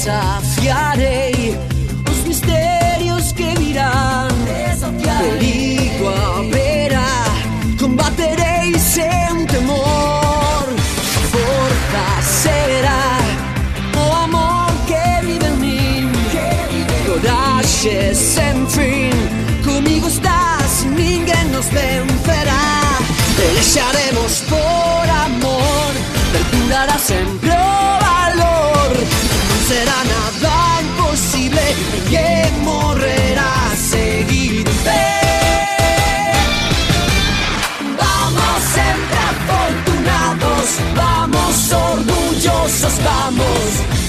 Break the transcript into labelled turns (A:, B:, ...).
A: desafiaré os misterios que virán. Perigo haberá, combaterei sem temor. Forza será o amor que vive en mí. Coraje sem fin, comigo estás, ninguém nos vencerá. Pelearemos por amor, perdurará sempre o valor. Non será nada imposible, ninguém morrerá a seguir en pé. Vamos sempre afortunados, vamos orgullosos, vamos.